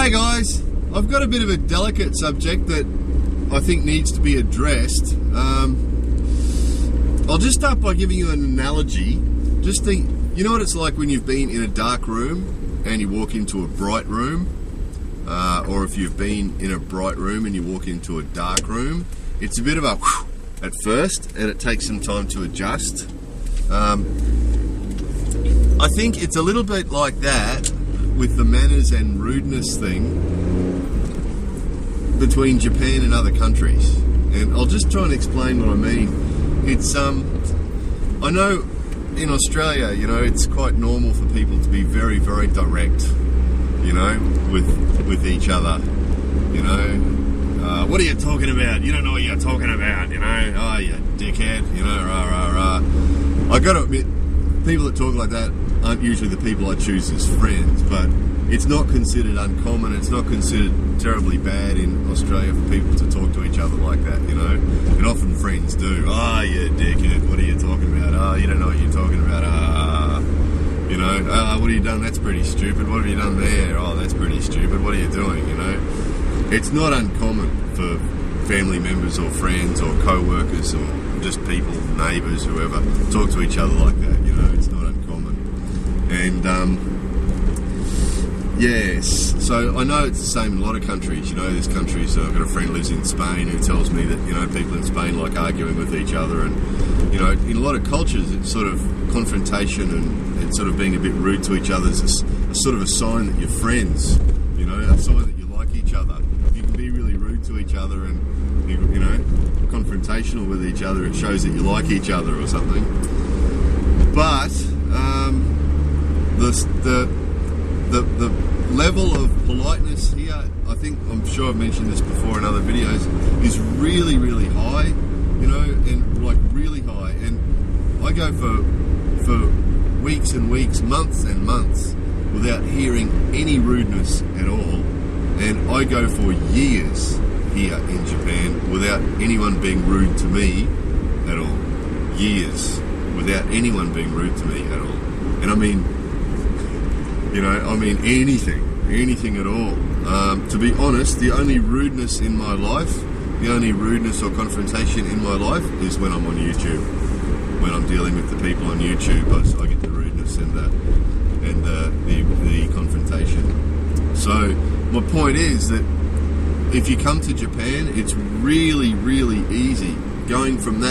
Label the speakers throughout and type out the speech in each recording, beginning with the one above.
Speaker 1: Hey guys, I've got a bit of a delicate subject that I think needs to be addressed. I'll just start by giving you an analogy. Just think, you know what it's like when you've been in a dark room and you walk into a bright room, or if you've been in a bright room and you walk into a dark room. It's a bit of a whew at first, and it takes some time to adjust. I think it's a little bit like that with the manners and rudeness thing between Japan and other countries. And I'll just try and explain what I mean. It's I know in Australia, you know, it's quite normal for people to be very, very direct, you know, with each other. You know, what are you talking about? You don't know what you're talking about, you know. Oh, you dickhead, you know, rah, rah, rah. I got to admit, people that talk like that aren't usually the people I choose as friends, but it's not considered uncommon, it's not considered terribly bad in Australia for people to talk to each other like that, you know. And often friends do. Oh, you dickhead, what are you talking about? Oh, you don't know what you're talking about. You know, what have you done? That's pretty stupid. What have you done there? Oh, that's pretty stupid. What are you doing, you know? It's not uncommon for family members or friends or co-workers or just people, neighbours, whoever, talk to each other like that, you know. It's not uncommon. And, yes, so I know it's the same in a lot of countries. You know, there's countries, I've got a friend who lives in Spain who tells me that, you know, people in Spain like arguing with each other. And, you know, in a lot of cultures, it's sort of confrontation and sort of being a bit rude to each other is a sort of a sign that you're friends, you know, a sign that you like each other. You can be really rude to each other and, you know, confrontational with each other. It shows that you like each other or something. But the level of politeness here, I think, I'm sure I've mentioned this before in other videos, is really, really high, you know, and like really high. And I go for weeks and weeks, months and months without hearing any rudeness at all. And I go for years here in Japan without anyone being rude to me at all. Years without anyone being rude to me at all. And I mean, you know, I mean anything at all. To be honest, the only rudeness in my life, the only rudeness or confrontation in my life is when I'm on YouTube. When I'm dealing with the people on YouTube, I get the rudeness and the confrontation. So my point is that if you come to Japan, it's really, really easy going from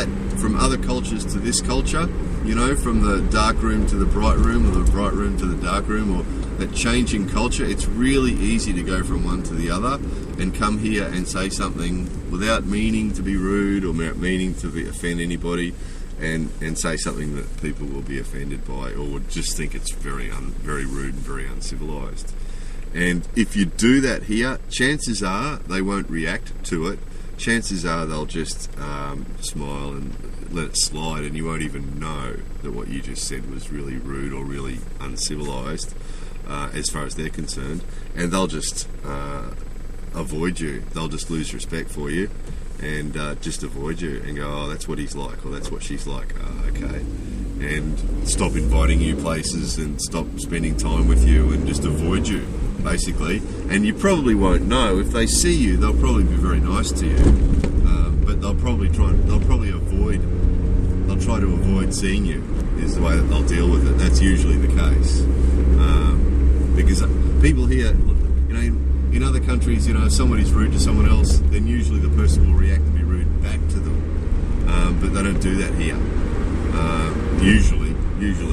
Speaker 1: other cultures to this culture, you know, from the dark room to the bright room, or the bright room to the dark room, or that change in culture. It's really easy to go from one to the other and come here and say something without meaning to be rude or without meaning to offend anybody, and say something that people will be offended by or would just think it's very rude and very uncivilized. And if you do that here, chances are they won't react to it. Chances are they'll just smile and let it slide, and you won't even know that what you just said was really rude or really uncivilized as far as they're concerned. And they'll just avoid you. They'll just lose respect for you and just avoid you and go, oh, that's what he's like, or that's what she's like. Okay. And stop inviting you places and stop spending time with you and just avoid you, basically. And you probably won't know. If they see you, they'll probably be very nice to you, but they'll try to avoid seeing you, is the way that they'll deal with it. That's usually the case, because people here, you know, in other countries, you know, if somebody's rude to someone else, then usually the person will react and be rude back to them, but they don't do that here. Usually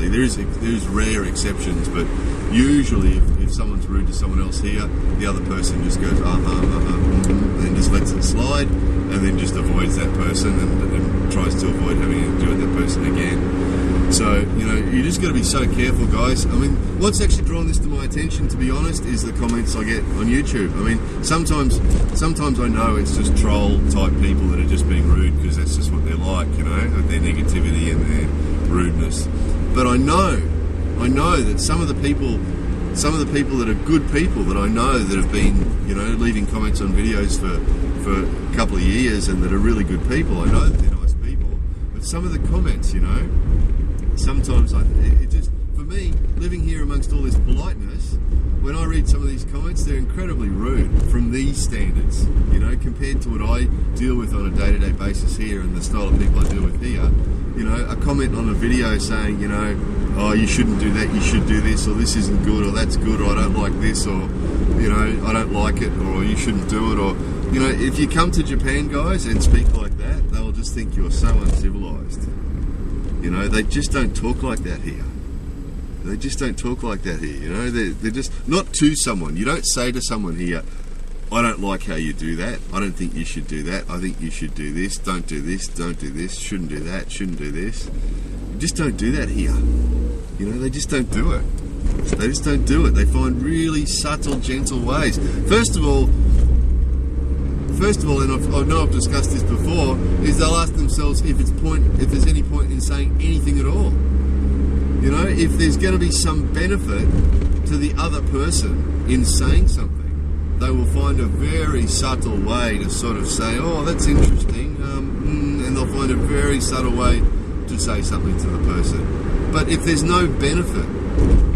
Speaker 1: there's rare exceptions, but usually if someone's rude to someone else here, the other person just goes and just lets it slide, and then just avoids that person and tries to avoid having to do with that person again. So, you know, you just got to be so careful, guys. I mean, what's actually drawn this to my attention, to be honest, is the comments I get on YouTube. I mean, sometimes I know it's just troll type people that are just being rude because that's just what they're like, you know, with their negativity and their rudeness. But I know that some of the people that are good people that I know that have been, you know, leaving comments on videos for a couple of years and that are really good people, I know that they're nice people. But some of the comments, you know, sometimes it just, for me, living here amongst all this politeness, when I read some of these comments, they're incredibly rude from these standards, you know, compared to what I deal with on a day-to-day basis here and the style of people I deal with here. You know, a comment on a video saying, you know, oh, you shouldn't do that, you should do this, or this isn't good, or that's good, or I don't like this, or, you know, I don't like it, or you shouldn't do it, or, you know, if you come to Japan, guys, and speak like that, they'll just think you're so uncivilized. You know, they just don't talk like that here. They just don't talk like that here, you know. They're just, not to someone. You don't say to someone here, I don't like how you do that. I don't think you should do that. I think you should do this. Don't do this. Don't do this. Shouldn't do that. Shouldn't do this. You just don't do that here. You know, they just don't do it. They just don't do it. They find really subtle, gentle ways. First of all, and I know I've discussed this before, is they'll ask themselves if there's any point in saying anything at all. You know, if there's going to be some benefit to the other person in saying something, they will find a very subtle way to sort of say, oh, that's interesting, and they'll find a very subtle way to say something to the person. But if there's no benefit,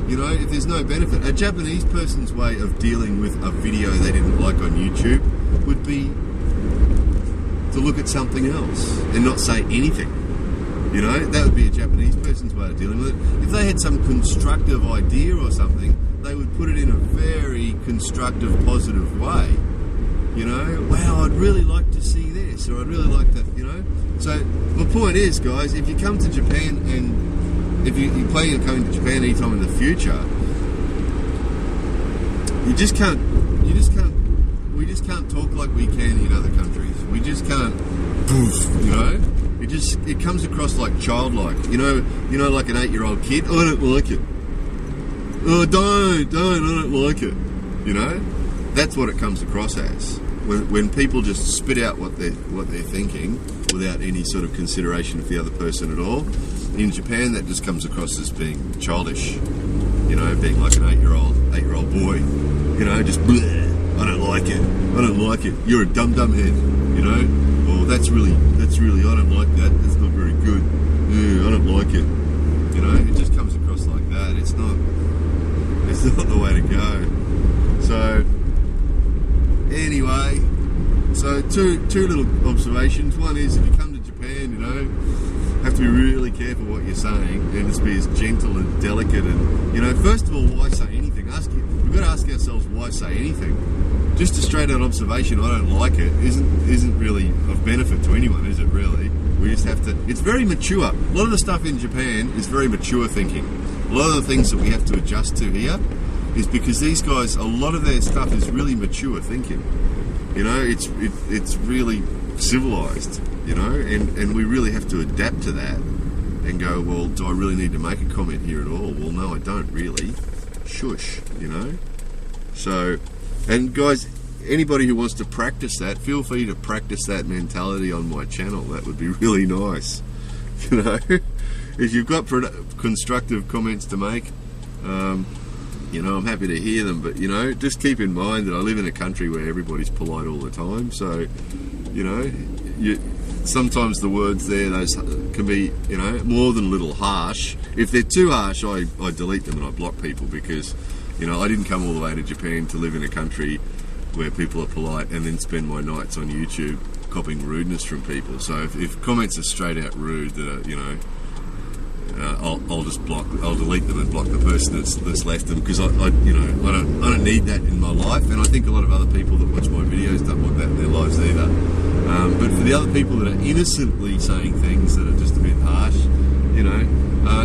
Speaker 1: you know, if there's no benefit, a Japanese person's way of dealing with a video they didn't like on YouTube would be to look at something else and not say anything. You know, that would be a Japanese person's way of dealing with it. If they had some constructive idea or something, they would put it in a very constructive, positive way. You know, wow, I'd really like to see this, or I'd really like to, you know. So, my point is, guys, if you come to Japan and if you plan on coming to Japan anytime in the future, we just can't talk like we can in other countries. We just can't, you know. It comes across like childlike. You know, like an 8-year-old kid. Oh, I don't like it. Oh, I don't like it. You know, that's what it comes across as. When people just spit out what they're thinking without any sort of consideration for the other person at all. In Japan, that just comes across as being childish. You know, being like an 8-year-old boy. You know, just bleh, I don't like it. I don't like it. You're a dumb head. You know. Or that's really, I don't like that. That's not very good. Yeah, I don't like it. You know, it just comes across like that. It's not the way to go. So, anyway, two little observations. One is, if you come to Japan, you know, have to be really careful what you're saying and just be as gentle and delicate. And, you know, first of all, why say anything? We've got to ask ourselves, why say anything? Just a straight out observation, I don't like it, isn't really of benefit to anyone, is it really? We just have to, it's very mature. A lot of the stuff in Japan is very mature thinking. A lot of the things that we have to adjust to here is because these guys, a lot of their stuff is really mature thinking. You know, it's really civilized, you know, and we really have to adapt to that and go, well, do I really need to make a comment here at all? Well, no, I don't really. Shush, you know? So, and guys, anybody who wants to practice that, feel free to practice that mentality on my channel. That would be really nice. You know, if you've got constructive comments to make, you know, I'm happy to hear them. But, you know, just keep in mind that I live in a country where everybody's polite all the time. So, you know, sometimes the words there, those can be, you know, more than a little harsh. If they're too harsh, I delete them and I block people because, you know, I didn't come all the way to Japan to live in a country where people are polite and then spend my nights on YouTube copying rudeness from people. So if comments are straight out rude that are, you know, I'll just I'll delete them and block the person that's left them because I don't need that in my life, and I think a lot of other people that watch my videos don't want that in their lives either. But for the other people that are innocently saying things that are just a bit harsh, you know,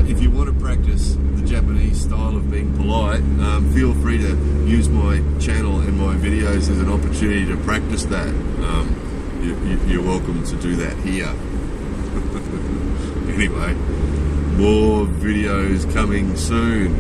Speaker 1: if you want to practice the Japanese style of being polite, feel free to use my channel and my videos as an opportunity to practice that. You're welcome to do that here. Anyway, more videos coming soon.